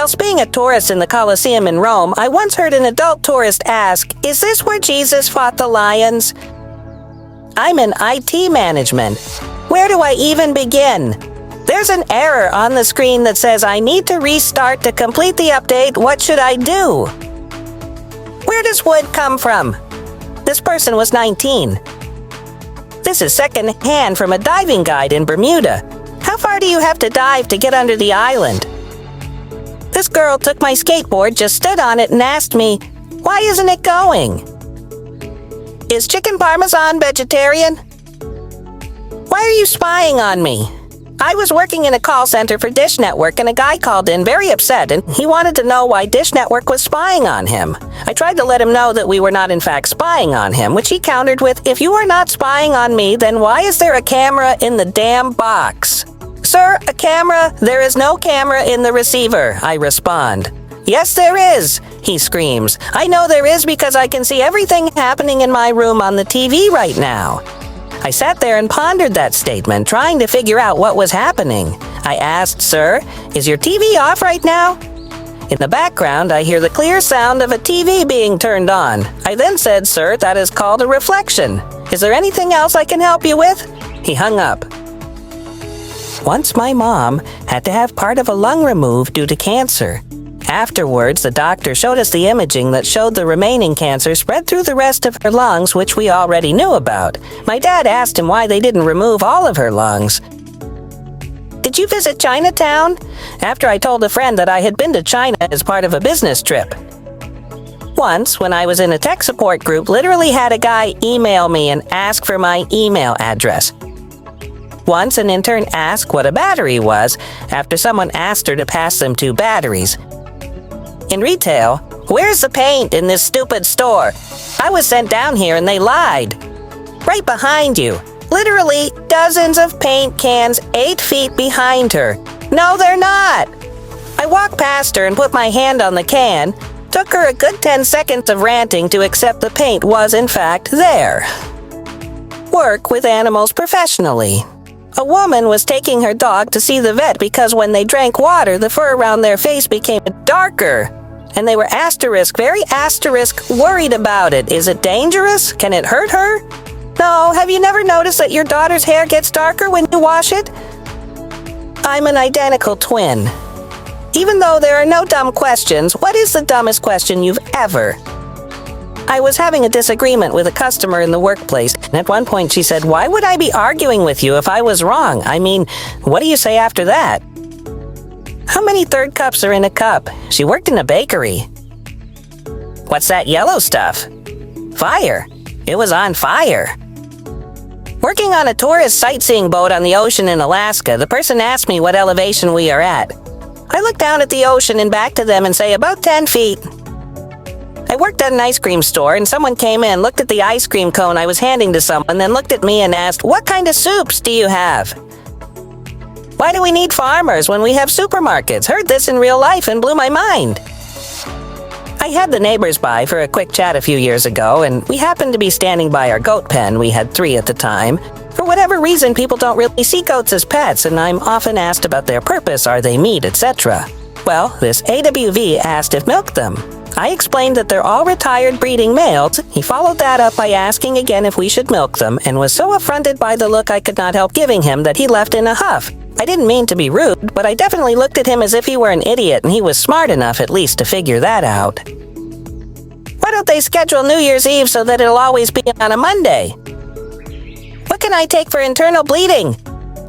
Whilst being a tourist in the Colosseum in Rome, I once heard an adult tourist ask, "Is this where Jesus fought the lions?" I'm in IT management. Where do I even begin? There's an error on the screen that says I need to restart to complete the update. What should I do? Where does wood come from? This person was 19. This is second-hand from a diving guide in Bermuda. How far do you have to dive to get under the island? This girl took my skateboard, just stood on it, and asked me, "Why isn't it going?" Is chicken parmesan vegetarian? Why are you spying on me? I was working in a call center for Dish Network, and a guy called in very upset, and he wanted to know why Dish Network was spying on him. I tried to let him know that we were not in fact spying on him, which he countered with, "If you are not spying on me, then why is there a camera in the damn box?" "Sir, a camera? There is no camera in the receiver," I respond. "Yes, there is," he screams. "I know there is because I can see everything happening in my room on the TV right now." I sat there and pondered that statement, trying to figure out what was happening. I asked, "Sir, is your TV off right now?" In the background, I hear the clear sound of a TV being turned on. I then said, "Sir, that is called a reflection. Is there anything else I can help you with?" He hung up. Once my mom had to have part of a lung removed due to cancer. Afterwards, the doctor showed us the imaging that showed the remaining cancer spread through the rest of her lungs, which we already knew about. My dad asked him why they didn't remove all of her lungs. "Did you visit Chinatown?" After I told a friend that I had been to China as part of a business trip. Once, when I was in a tech support group, literally had a guy email me and ask for my email address. Once, an intern asked what a battery was after someone asked her to pass them 2 batteries. In retail, "Where's the paint in this stupid store? I was sent down here and they lied." Right behind you. Literally dozens of paint cans 8 feet behind her. No, they're not. I walked past her and put my hand on the can. Took her a good 10 seconds of ranting to accept the paint was in fact there. Work with animals professionally. A woman was taking her dog to see the vet because when they drank water, the fur around their face became darker. And they were very asterisk worried about it. Is it dangerous? Can it hurt her? No, have you never noticed that your daughter's hair gets darker when you wash it? I'm an identical twin. Even though there are no dumb questions, what is the dumbest question you've ever? I was having a disagreement with a customer in the workplace, and at one point she said, "Why would I be arguing with you if I was wrong? I mean, what do you say after that?" How many third cups are in a cup? She worked in a bakery. What's that yellow stuff? Fire. It was on fire. Working on a tourist sightseeing boat on the ocean in Alaska, the person asked me what elevation we are at. I look down at the ocean and back to them and say about 10 feet. I worked at an ice cream store and someone came in, looked at the ice cream cone I was handing to someone, then looked at me and asked, "What kind of soups do you have?" Why do we need farmers when we have supermarkets? Heard this in real life and blew my mind. I had the neighbors by for a quick chat a few years ago, and we happened to be standing by our goat pen. We had 3 at the time. For whatever reason, people don't really see goats as pets, and I'm often asked about their purpose, are they meat, etc. Well, this AWV asked if milk them. I explained that they're all retired breeding males. He followed that up by asking again if we should milk them, and was so affronted by the look I could not help giving him that he left in a huff. I didn't mean to be rude, but I definitely looked at him as if he were an idiot, and he was smart enough at least to figure that out. Why don't they schedule New Year's Eve so that it'll always be on a Monday? What can I take for internal bleeding?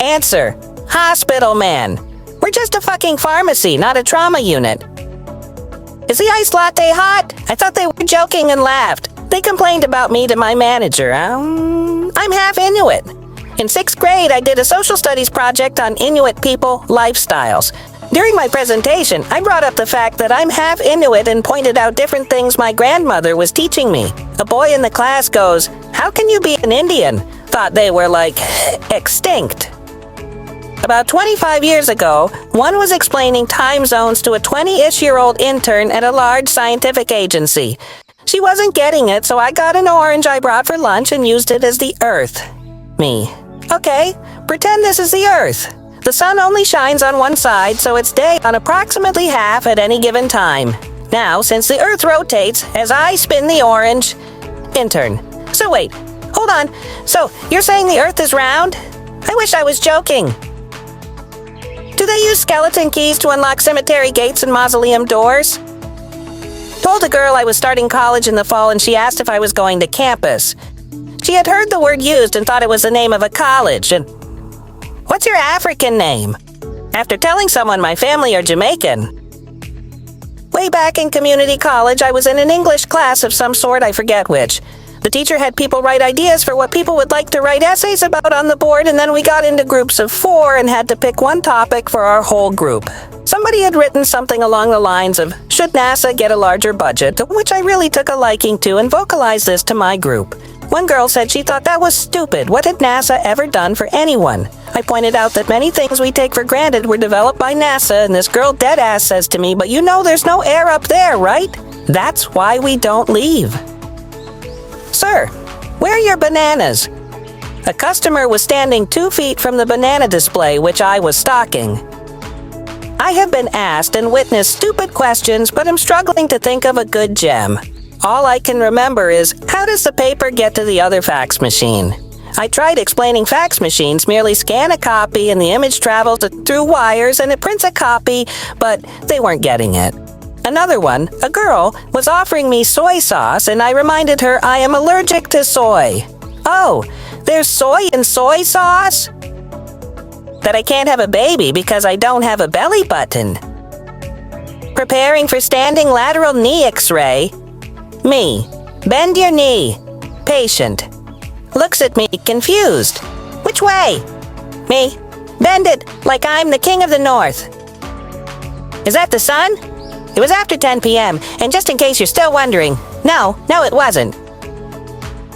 Answer: hospital man. We're just a fucking pharmacy, not a trauma unit. Is the iced latte hot? I thought they were joking and laughed. They complained about me to my manager. I'm half Inuit. In 6th grade, I did a social studies project on Inuit people lifestyles. During my presentation, I brought up the fact that I'm half Inuit and pointed out different things my grandmother was teaching me. A boy in the class goes, "How can you be an Indian?" Thought they were like, extinct. About 25 years ago, one was explaining time zones to a 20-ish-year-old intern at a large scientific agency. She wasn't getting it, so I got an orange I brought for lunch and used it as the Earth. Me. Okay, pretend this is the Earth. The sun only shines on one side, so it's day on approximately half at any given time. Now, since the Earth rotates, as I spin the orange... Intern. So wait, hold on. So, you're saying the Earth is round? I wish I was joking. Do they use skeleton keys to unlock cemetery gates and mausoleum doors? Told a girl I was starting college in the fall and she asked if I was going to campus. She had heard the word used and thought it was the name of a college, and... What's your African name? After telling someone my family are Jamaican. Way back in community college, I was in an English class of some sort, I forget which. The teacher had people write ideas for what people would like to write essays about on the board, and then we got into groups of 4 and had to pick one topic for our whole group. Somebody had written something along the lines of, should NASA get a larger budget, which I really took a liking to and vocalized this to my group. One girl said she thought that was stupid. What had NASA ever done for anyone? I pointed out that many things we take for granted were developed by NASA, and this girl deadass says to me, but you know there's no air up there, right? That's why we don't leave. Sir, where are your bananas? A customer was standing 2 feet from the banana display which I was stocking. I have been asked and witnessed stupid questions, but I'm struggling to think of a good gem. All I can remember is, how does the paper get to the other fax machine? I tried explaining fax machines merely scan a copy and the image travels through wires and it prints a copy, but they weren't getting it. Another one, a girl, was offering me soy sauce and I reminded her I am allergic to soy. Oh, there's soy in soy sauce? That I can't have a baby because I don't have a belly button. Preparing for standing lateral knee x-ray. Me. Bend your knee. Patient. Looks at me, confused. Which way? Me. Bend it, like I'm the king of the north. Is that the sun? It was after 10 p.m., and just in case you're still wondering, no, it wasn't.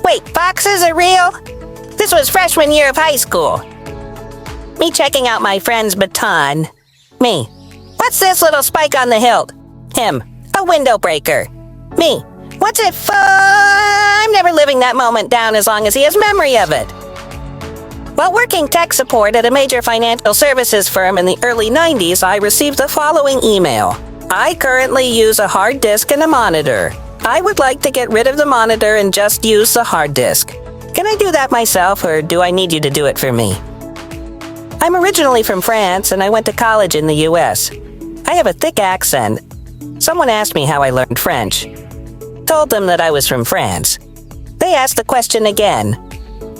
Wait, foxes are real? This was freshman year of high school. Me checking out my friend's baton. Me. What's this little spike on the hilt? Him. A window breaker. Me. What's it for? I'm never living that moment down as long as he has memory of it. While working tech support at a major financial services firm in the early 90s, I received the following email. I currently use a hard disk and a monitor. I would like to get rid of the monitor and just use the hard disk. Can I do that myself, or do I need you to do it for me? I'm originally from France, and I went to college in the US. I have a thick accent. Someone asked me how I learned French. Told them that I was from France. They asked the question again.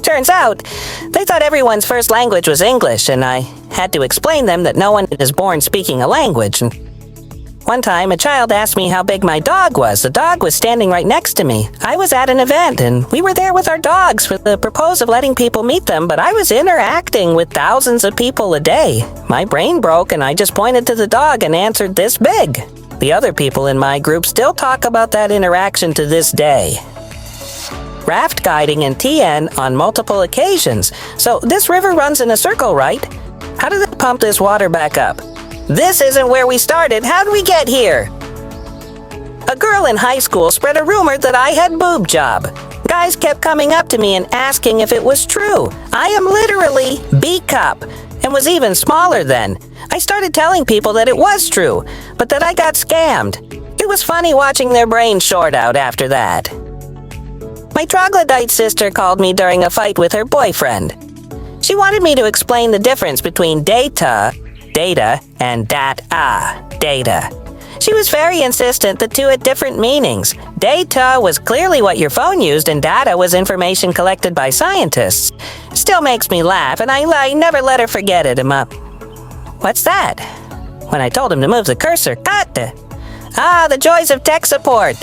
Turns out, they thought everyone's first language was English, and I had to explain them that no one is born speaking a language. One time, a child asked me how big my dog was. The dog was standing right next to me. I was at an event, and we were there with our dogs for the purpose of letting people meet them, but I was interacting with thousands of people a day. My brain broke, and I just pointed to the dog and answered this big. The other people in my group still talk about that interaction to this day. Raft guiding in TN on multiple occasions. So this river runs in a circle, right? How do they pump this water back up? This isn't where we started. How did we get here? A girl in high school spread a rumor that I had boob job. Guys kept coming up to me and asking if it was true. I am literally B-cup and was even smaller then. I started telling people that it was true, but that I got scammed. It was funny watching their brains short out after that. My troglodyte sister called me during a fight with her boyfriend. She wanted me to explain the difference between data, and data. She was very insistent the two had different meanings. Data was clearly what your phone used, and data was information collected by scientists. Still makes me laugh, and I never let her forget it. What's that? When I told him to move the cursor, cut! Ah, the joys of tech support.